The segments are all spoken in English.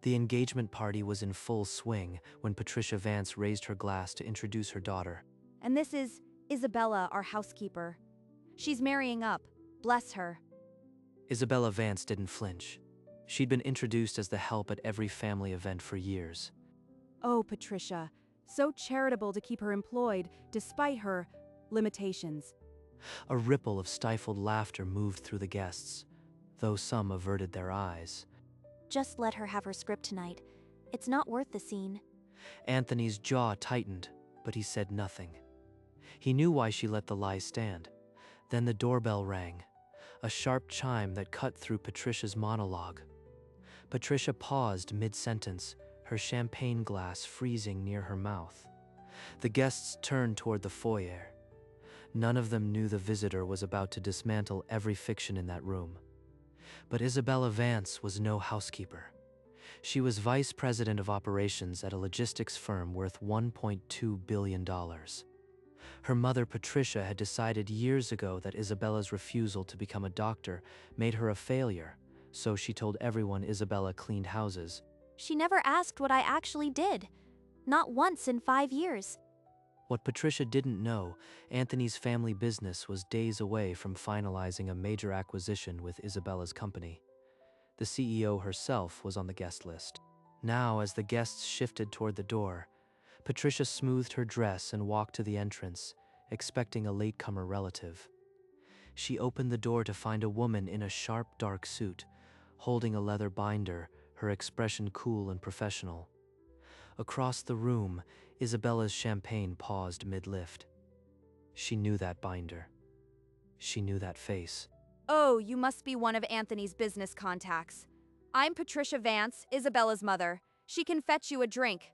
The engagement party was in full swing when Patricia Vance raised her glass to introduce her daughter. And this is Isabella, our housekeeper. She's marrying up. Bless her. Isabella Vance didn't flinch. She'd been introduced as the help at every family event for years. Oh, Patricia. So charitable to keep her employed, despite her limitations. A ripple of stifled laughter moved through the guests, though some averted their eyes. Just let her have her script tonight. It's not worth the scene. Anthony's jaw tightened, but he said nothing. He knew why she let the lie stand. Then the doorbell rang, a sharp chime that cut through Patricia's monologue. Patricia paused mid-sentence, her champagne glass freezing near her mouth. The guests turned toward the foyer. None of them knew the visitor was about to dismantle every fiction in that room. But Isabella Vance was no housekeeper. She was vice president of operations at a logistics firm worth $1.2 billion. Her mother, Patricia, had decided years ago that Isabella's refusal to become a doctor made her a failure, so she told everyone Isabella cleaned houses. She never asked what I actually did. Not once in 5 years. What Patricia didn't know, Anthony's family business was days away from finalizing a major acquisition with Isabella's company. The CEO herself was on the guest list. Now, as the guests shifted toward the door, Patricia smoothed her dress and walked to the entrance, expecting a latecomer relative. She opened the door to find a woman in a sharp, dark suit, holding a leather binder, her expression cool and professional. Across the room, Isabella's champagne paused mid-lift. She knew that binder. She knew that face. Oh, you must be one of Anthony's business contacts. I'm Patricia Vance, Isabella's mother. She can fetch you a drink.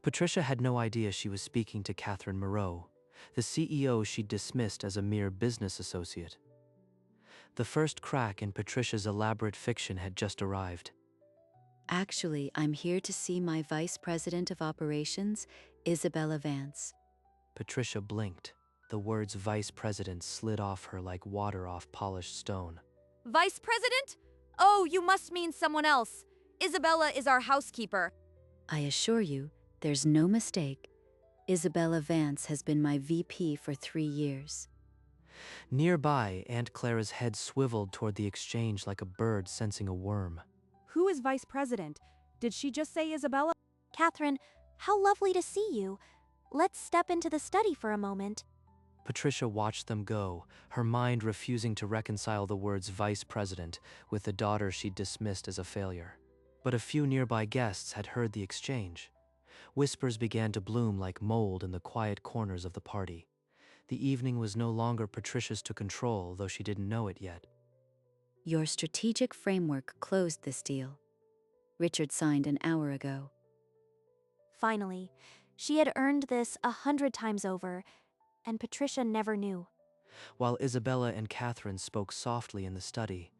Patricia had no idea she was speaking to Catherine Moreau, the CEO she'd dismissed as a mere business associate. The first crack in Patricia's elaborate fiction had just arrived. Actually, I'm here to see my Vice President of Operations, Isabella Vance. Patricia blinked. The words vice president slid off her like water off polished stone. Vice President? Oh, you must mean someone else. Isabella is our housekeeper. I assure you, there's no mistake. Isabella Vance has been my VP for 3 years. Nearby, Aunt Clara's head swiveled toward the exchange like a bird sensing a worm. Who is Vice President? Did she just say Isabella? Catherine, how lovely to see you. Let's step into the study for a moment. Patricia watched them go, her mind refusing to reconcile the words vice president with the daughter she'd dismissed as a failure. But a few nearby guests had heard the exchange. Whispers began to bloom like mold in the quiet corners of the party. The evening was no longer Patricia's to control, though she didn't know it yet. Your strategic framework closed this deal. Richard signed an hour ago. Finally, she had earned this 100 times over, and Patricia never knew. While Isabella and Catherine spoke softly in the study,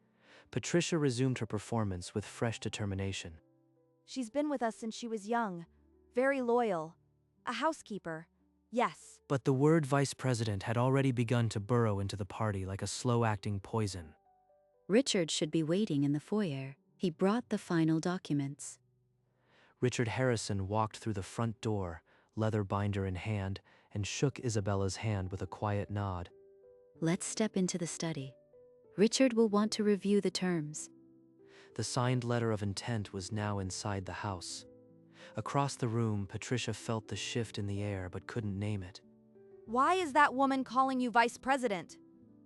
Patricia resumed her performance with fresh determination. She's been with us since she was young. Very loyal. A housekeeper. Yes. But the word vice president had already begun to burrow into the party like a slow-acting poison. Richard should be waiting in the foyer. He brought the final documents. Richard Harrison walked through the front door, leather binder in hand, and shook Isabella's hand with a quiet nod. Let's step into the study. Richard will want to review the terms. The signed letter of intent was now inside the house. Across the room, Patricia felt the shift in the air but couldn't name it. Why is that woman calling you Vice President?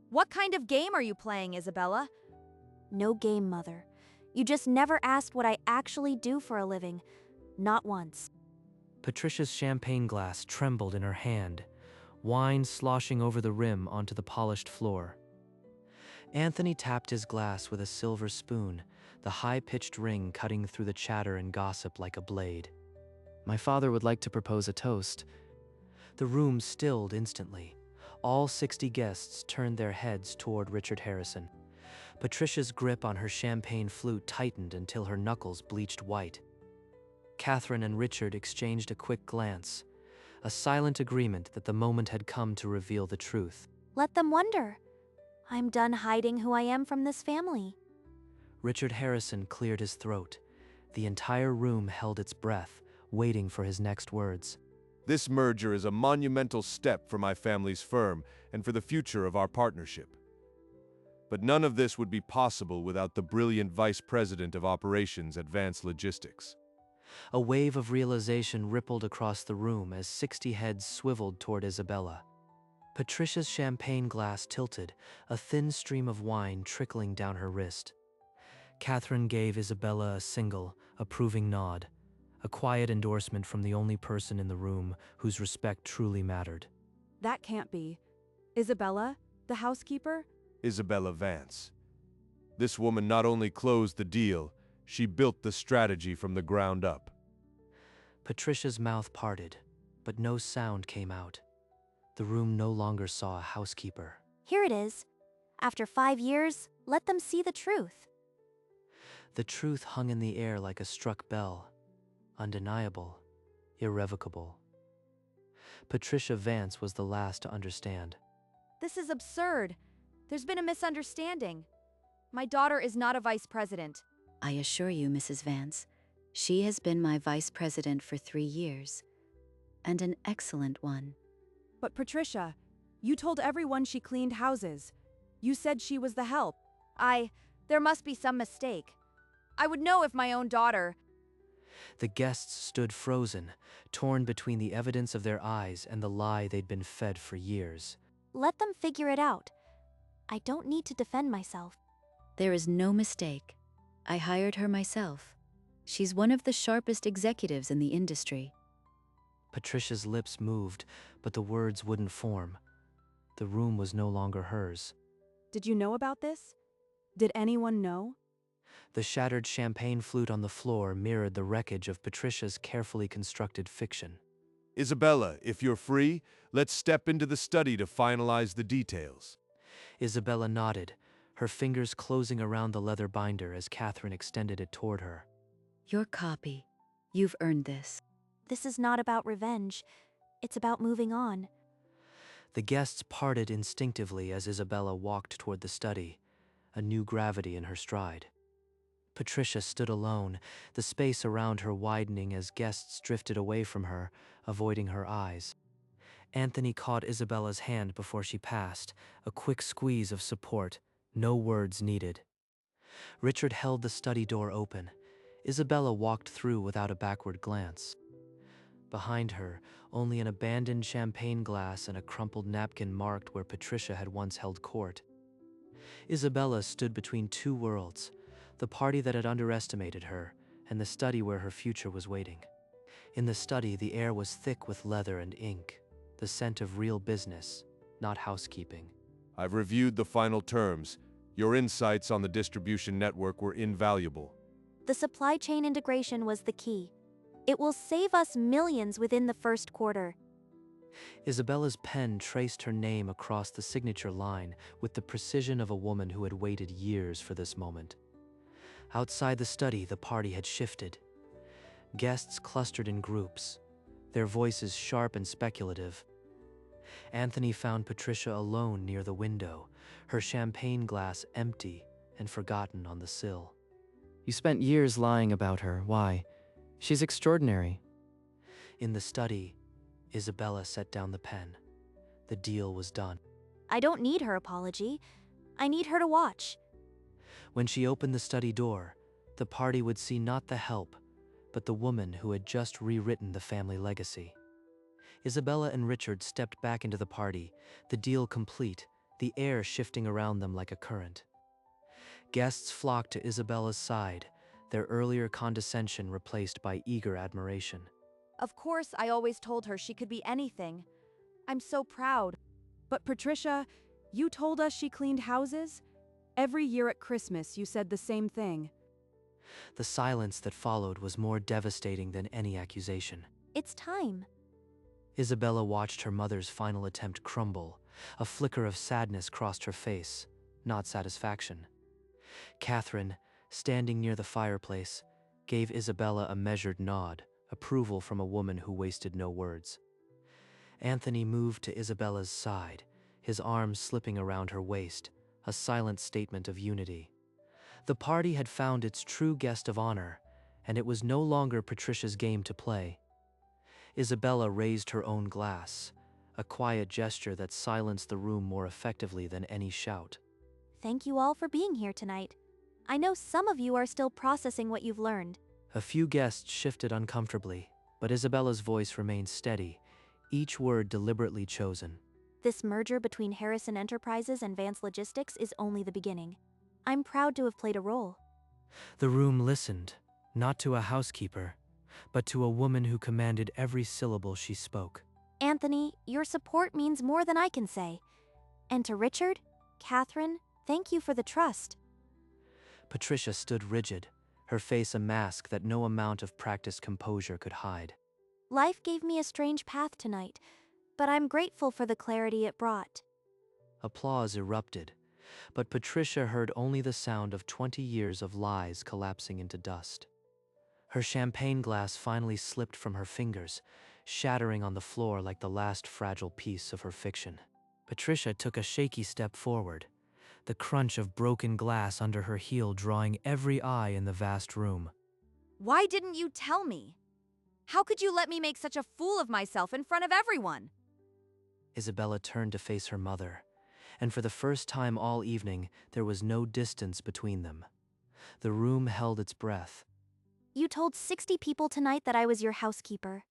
What kind of game are you playing, Isabella? No game, Mother. You just never asked what I actually do for a living. Not once. Patricia's champagne glass trembled in her hand, wine sloshing over the rim onto the polished floor. Anthony tapped his glass with a silver spoon, the high-pitched ring cutting through the chatter and gossip like a blade. My father would like to propose a toast. The room stilled instantly. All 60 guests turned their heads toward Richard Harrison. Patricia's grip on her champagne flute tightened until her knuckles bleached white. Catherine and Richard exchanged a quick glance, a silent agreement that the moment had come to reveal the truth. Let them wonder. I'm done hiding who I am from this family. Richard Harrison cleared his throat. The entire room held its breath, waiting for his next words. This merger is a monumental step for my family's firm and for the future of our partnership. But none of this would be possible without the brilliant Vice President of Operations at Vance Logistics. A wave of realization rippled across the room as 60 heads swiveled toward Isabella. Patricia's champagne glass tilted, a thin stream of wine trickling down her wrist. Catherine gave Isabella a single, approving nod, a quiet endorsement from the only person in the room whose respect truly mattered. That can't be. Isabella, the housekeeper? Isabella Vance. This woman not only closed the deal, she built the strategy from the ground up. Patricia's mouth parted, but no sound came out. The room no longer saw a housekeeper. Here it is. After 5 years, let them see the truth. The truth hung in the air like a struck bell, undeniable, irrevocable. Patricia Vance was the last to understand. This is absurd. There's been a misunderstanding. My daughter is not a vice president. I assure you, Mrs. Vance, she has been my vice president for 3 years, and an excellent one. But Patricia, you told everyone she cleaned houses. You said she was the help. There must be some mistake. I would know if my own daughter. The guests stood frozen, torn between the evidence of their eyes and the lie they'd been fed for years. Let them figure it out. I don't need to defend myself. There is no mistake. I hired her myself. She's one of the sharpest executives in the industry. Patricia's lips moved, but the words wouldn't form. The room was no longer hers. Did you know about this? Did anyone know? The shattered champagne flute on the floor mirrored the wreckage of Patricia's carefully constructed fiction. Isabella, if you're free, let's step into the study to finalize the details. Isabella nodded, her fingers closing around the leather binder as Catherine extended it toward her. Your copy. You've earned this. This is not about revenge. It's about moving on. The guests parted instinctively as Isabella walked toward the study, a new gravity in her stride. Patricia stood alone, the space around her widening as guests drifted away from her, avoiding her eyes. Anthony caught Isabella's hand before she passed, a quick squeeze of support, no words needed. Richard held the study door open. Isabella walked through without a backward glance. Behind her, only an abandoned champagne glass and a crumpled napkin marked where Patricia had once held court. Isabella stood between two worlds, the party that had underestimated her and the study where her future was waiting. In the study, the air was thick with leather and ink, the scent of real business, not housekeeping. I've reviewed the final terms. Your insights on the distribution network were invaluable. The supply chain integration was the key. It will save us millions within the first quarter. Isabella's pen traced her name across the signature line with the precision of a woman who had waited years for this moment. Outside the study, the party had shifted. Guests clustered in groups, their voices sharp and speculative. Anthony found Patricia alone near the window, her champagne glass empty and forgotten on the sill. You spent years lying about her. Why? She's extraordinary. In the study, Isabella set down the pen. The deal was done. I don't need her apology. I need her to watch. When she opened the study door, the party would see not the help, but the woman who had just rewritten the family legacy. Isabella and Richard stepped back into the party, the deal complete, the air shifting around them like a current. Guests flocked to Isabella's side, their earlier condescension replaced by eager admiration. Of course, I always told her she could be anything. I'm so proud. But Patricia, you told us she cleaned houses? Every year at Christmas, you said the same thing. The silence that followed was more devastating than any accusation. It's time. Isabella watched her mother's final attempt crumble. A flicker of sadness crossed her face, not satisfaction. Catherine, standing near the fireplace, gave Isabella a measured nod, approval from a woman who wasted no words. Anthony moved to Isabella's side, his arms slipping around her waist, a silent statement of unity. The party had found its true guest of honor, and it was no longer Patricia's game to play. Isabella raised her own glass, a quiet gesture that silenced the room more effectively than any shout. Thank you all for being here tonight. I know some of you are still processing what you've learned. A few guests shifted uncomfortably, but Isabella's voice remained steady, each word deliberately chosen. This merger between Harrison Enterprises and Vance Logistics is only the beginning. I'm proud to have played a role. The room listened, not to a housekeeper, but to a woman who commanded every syllable she spoke. Anthony, your support means more than I can say. And to Richard, Catherine, thank you for the trust. Patricia stood rigid, her face a mask that no amount of practiced composure could hide. Life gave me a strange path tonight, but I'm grateful for the clarity it brought. Applause erupted, but Patricia heard only the sound of 20 years of lies collapsing into dust. Her champagne glass finally slipped from her fingers, shattering on the floor like the last fragile piece of her fiction. Patricia took a shaky step forward, the crunch of broken glass under her heel drawing every eye in the vast room. Why didn't you tell me? How could you let me make such a fool of myself in front of everyone? Isabella turned to face her mother, and for the first time all evening, there was no distance between them. The room held its breath. You told 60 people tonight that I was your housekeeper.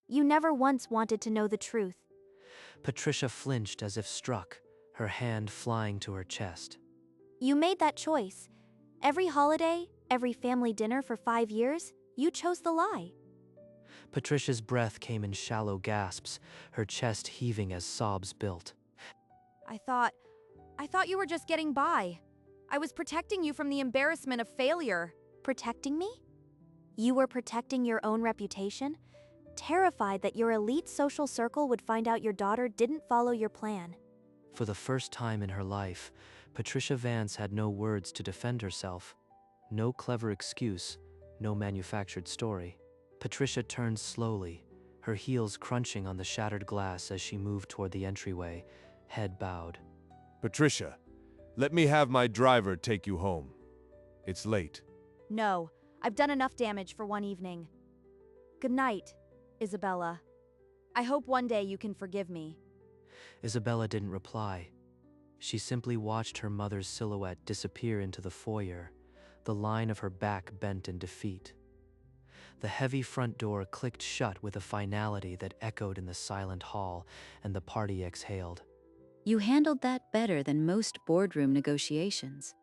You never once wanted to know the truth. Patricia flinched as if struck, her hand flying to her chest. You made that choice. Every holiday, every family dinner for 5 years, you chose the lie. Patricia's breath came in shallow gasps, her chest heaving as sobs built. I thought you were just getting by. I was protecting you from the embarrassment of failure. Protecting me? You were protecting your own reputation? Terrified that your elite social circle would find out your daughter didn't follow your plan. For the first time in her life, Patricia Vance had no words to defend herself. No clever excuse, no manufactured story. Patricia turned slowly, her heels crunching on the shattered glass as she moved toward the entryway, head bowed. Patricia, let me have my driver take you home. It's late. No, I've done enough damage for one evening. Good night, Isabella. I hope one day you can forgive me. Isabella didn't reply. She simply watched her mother's silhouette disappear into the foyer, the line of her back bent in defeat. The heavy front door clicked shut with a finality that echoed in the silent hall, and the party exhaled. You handled that better than most boardroom negotiations.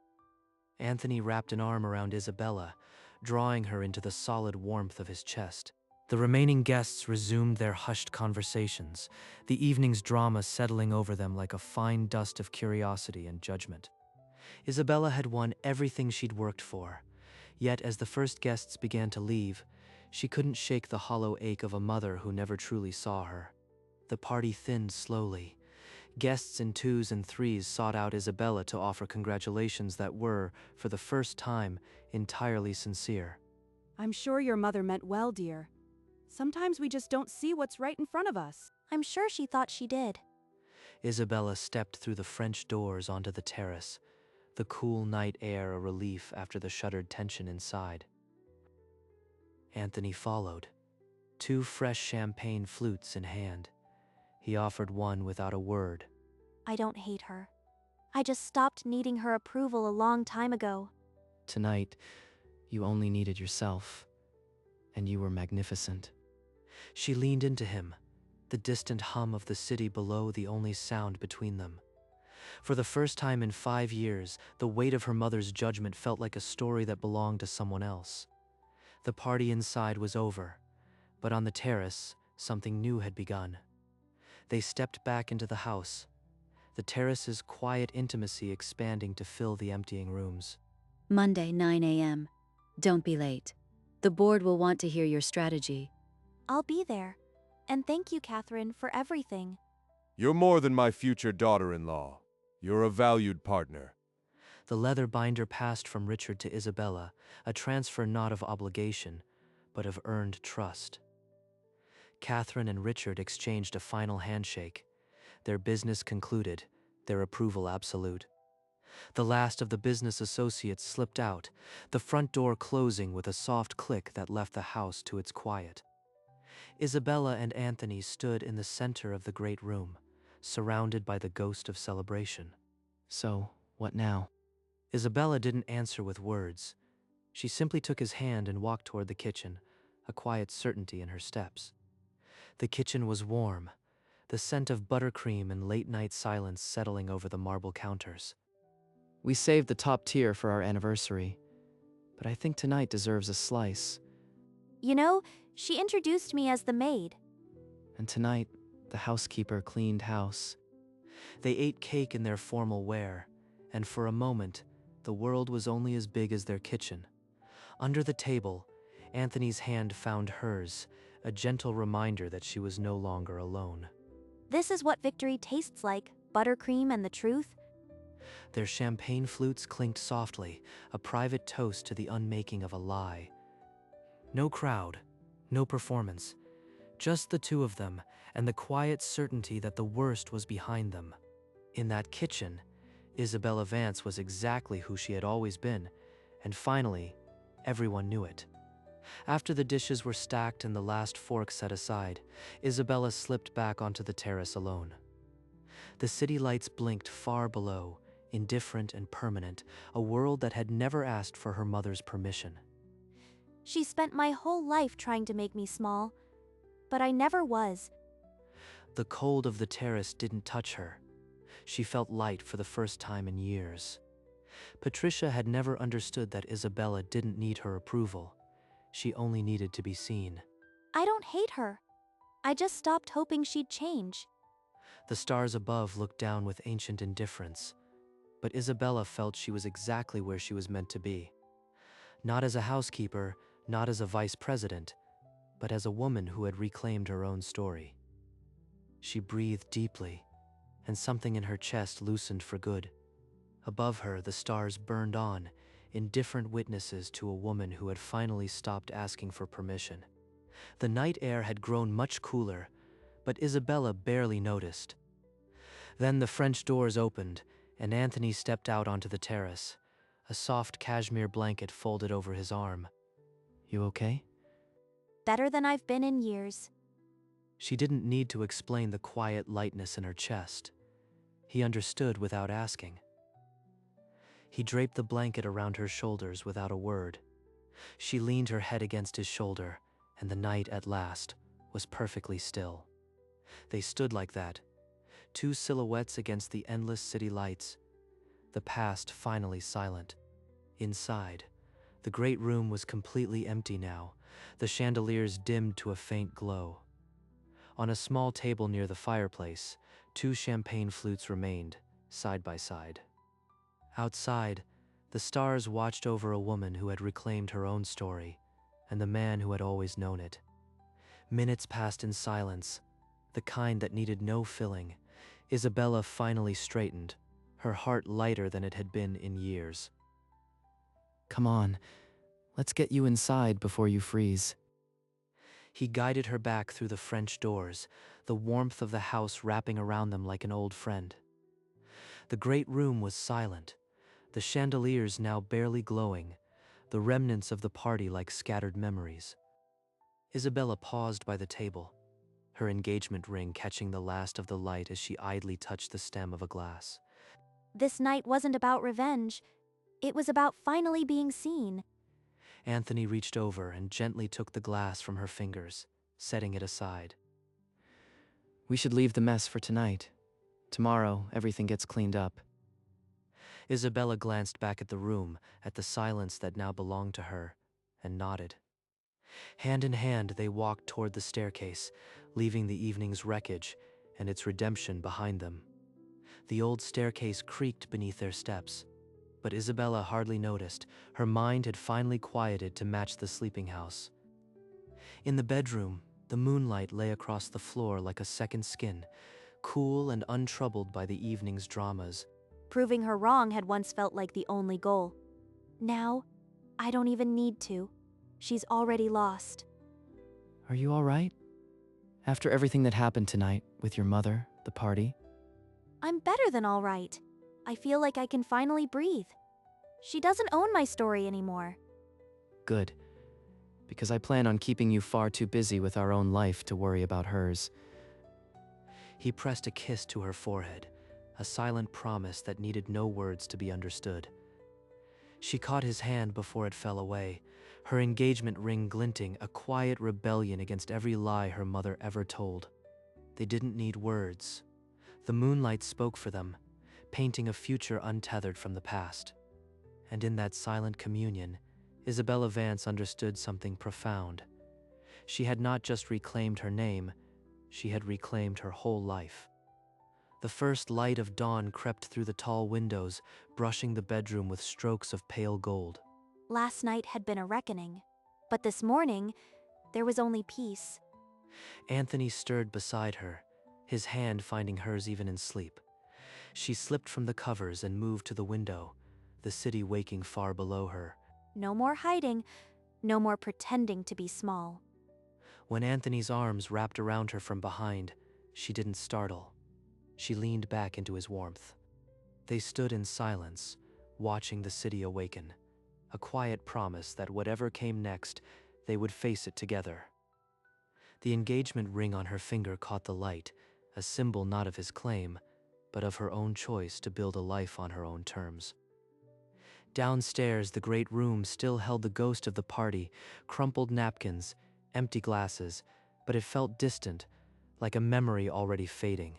Anthony wrapped an arm around Isabella, drawing her into the solid warmth of his chest. The remaining guests resumed their hushed conversations, the evening's drama settling over them like a fine dust of curiosity and judgment. Isabella had won everything she'd worked for, yet as the first guests began to leave, she couldn't shake the hollow ache of a mother who never truly saw her. The party thinned slowly. Guests in twos and threes sought out Isabella to offer congratulations that were, for the first time, entirely sincere. I'm sure your mother meant well, dear. Sometimes we just don't see what's right in front of us. I'm sure she thought she did. Isabella stepped through the French doors onto the terrace, the cool night air a relief after the shuttered tension inside. Anthony followed, 2 fresh champagne flutes in hand. He offered one without a word. I don't hate her. I just stopped needing her approval a long time ago. Tonight, you only needed yourself, and you were magnificent. She leaned into him, the distant hum of the city below the only sound between them. For the first time in 5 years, the weight of her mother's judgment felt like a story that belonged to someone else. The party inside was over, but on the terrace, something new had begun. They stepped back into the house, the terrace's quiet intimacy expanding to fill the emptying rooms. Monday, 9 a.m. Don't be late. The board will want to hear your strategy. I'll be there. And thank you, Catherine, for everything. You're more than my future daughter-in-law. You're a valued partner. The leather binder passed from Richard to Isabella, a transfer not of obligation, but of earned trust. Catherine and Richard exchanged a final handshake, their business concluded, their approval absolute. The last of the business associates slipped out, the front door closing with a soft click that left the house to its quiet. Isabella and Anthony stood in the center of the great room, surrounded by the ghost of celebration. So, what now? Isabella didn't answer with words. She simply took his hand and walked toward the kitchen, a quiet certainty in her steps. The kitchen was warm, the scent of buttercream and late-night silence settling over the marble counters. We saved the top tier for our anniversary, but I think tonight deserves a slice. You know, she introduced me as the maid. And tonight, the housekeeper cleaned house. They ate cake in their formal wear, and for a moment, the world was only as big as their kitchen. Under the table, Anthony's hand found hers, a gentle reminder that she was no longer alone. This is what victory tastes like, buttercream and the truth. Their champagne flutes clinked softly, a private toast to the unmaking of a lie. No crowd, no performance, just the two of them and the quiet certainty that the worst was behind them. In that kitchen, Isabella Vance was exactly who she had always been, and finally, everyone knew it. After the dishes were stacked and the last fork set aside, Isabella slipped back onto the terrace alone. The city lights blinked far below, indifferent and permanent, a world that had never asked for her mother's permission. She spent my whole life trying to make me small, but I never was. The cold of the terrace didn't touch her. She felt light for the first time in years. Patricia had never understood that Isabella didn't need her approval. She only needed to be seen. I don't hate her. I just stopped hoping she'd change. The stars above looked down with ancient indifference, but Isabella felt she was exactly where she was meant to be. Not as a housekeeper, not as a vice president, but as a woman who had reclaimed her own story. She breathed deeply, and something in her chest loosened for good. Above her, the stars burned on, indifferent witnesses to a woman who had finally stopped asking for permission. The night air had grown much cooler, but Isabella barely noticed. Then the French doors opened, and Anthony stepped out onto the terrace, a soft cashmere blanket folded over his arm. "You okay?" Better than I've been in years. She didn't need to explain the quiet lightness in her chest. He understood without asking. He draped the blanket around her shoulders without a word. She leaned her head against his shoulder, and the night, at last, was perfectly still. They stood like that, two silhouettes against the endless city lights, the past finally silent. Inside, the great room was completely empty now, the chandeliers dimmed to a faint glow. On a small table near the fireplace, two champagne flutes remained, side by side. Outside, the stars watched over a woman who had reclaimed her own story, and the man who had always known it. Minutes passed in silence, the kind that needed no filling. Isabella finally straightened, her heart lighter than it had been in years. Come on, let's get you inside before you freeze. He guided her back through the French doors, the warmth of the house wrapping around them like an old friend. The great room was silent, the chandeliers now barely glowing, the remnants of the party like scattered memories. Isabella paused by the table, her engagement ring catching the last of the light as she idly touched the stem of a glass. This night wasn't about revenge. It was about finally being seen. Anthony reached over and gently took the glass from her fingers, setting it aside. We should leave the mess for tonight. Tomorrow, everything gets cleaned up. Isabella glanced back at the room, at the silence that now belonged to her, and nodded. Hand in hand, they walked toward the staircase, leaving the evening's wreckage and its redemption behind them. The old staircase creaked beneath their steps, but Isabella hardly noticed. Her mind had finally quieted to match the sleeping house. In the bedroom, the moonlight lay across the floor like a second skin, cool and untroubled by the evening's dramas. Proving her wrong had once felt like the only goal. Now, I don't even need to. She's already lost. Are you all right? After everything that happened tonight, with your mother, the party? I'm better than all right. I feel like I can finally breathe. She doesn't own my story anymore. Good. Because I plan on keeping you far too busy with our own life to worry about hers. He pressed a kiss to her forehead, a silent promise that needed no words to be understood. She caught his hand before it fell away, her engagement ring glinting, a quiet rebellion against every lie her mother ever told. They didn't need words. The moonlight spoke for them, painting a future untethered from the past. And in that silent communion, Isabella Vance understood something profound. She had not just reclaimed her name, she had reclaimed her whole life. The first light of dawn crept through the tall windows, brushing the bedroom with strokes of pale gold. Last night had been a reckoning, but this morning, there was only peace. Anthony stirred beside her, his hand finding hers even in sleep. She slipped from the covers and moved to the window, the city waking far below her. No more hiding, no more pretending to be small. When Anthony's arms wrapped around her from behind, she didn't startle. She leaned back into his warmth. They stood in silence, watching the city awaken, a quiet promise that whatever came next, they would face it together. The engagement ring on her finger caught the light, a symbol not of his claim, but of her own choice to build a life on her own terms. Downstairs, the great room still held the ghost of the party, crumpled napkins, empty glasses, but it felt distant, like a memory already fading.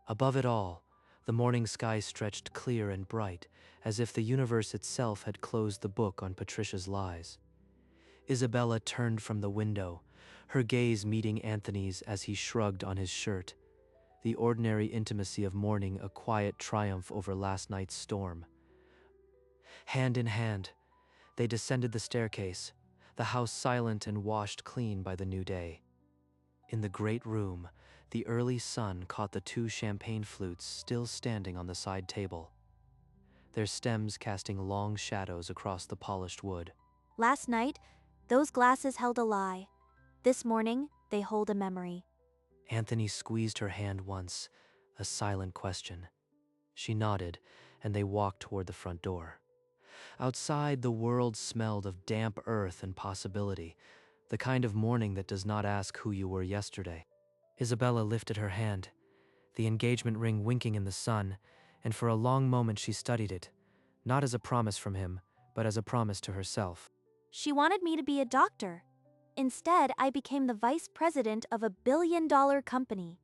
Above it all, the morning sky stretched clear and bright, as if the universe itself had closed the book on Patricia's lies. Isabella turned from the window, her gaze meeting Anthony's as he shrugged on his shirt, the ordinary intimacy of morning a quiet triumph over last night's storm. Hand in hand, they descended the staircase, the house silent and washed clean by the new day. In the great room, the early sun caught the two champagne flutes still standing on the side table, their stems casting long shadows across the polished wood. Last night, those glasses held a lie. This morning, they hold a memory. Anthony squeezed her hand once, a silent question. She nodded, and they walked toward the front door. Outside, the world smelled of damp earth and possibility, the kind of morning that does not ask who you were yesterday. Isabella lifted her hand, the engagement ring winking in the sun, and for a long moment she studied it, not as a promise from him, but as a promise to herself. She wanted me to be a doctor. Instead, I became the vice president of a billion-dollar company.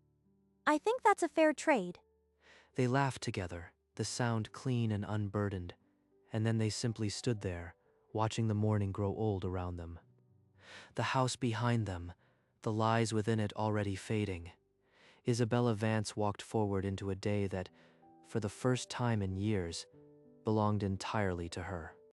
I think that's a fair trade. They laughed together, the sound clean and unburdened, and then they simply stood there, watching the morning grow old around them. The house behind them, the lies within it already fading. Isabella Vance walked forward into a day that, for the first time in years, belonged entirely to her.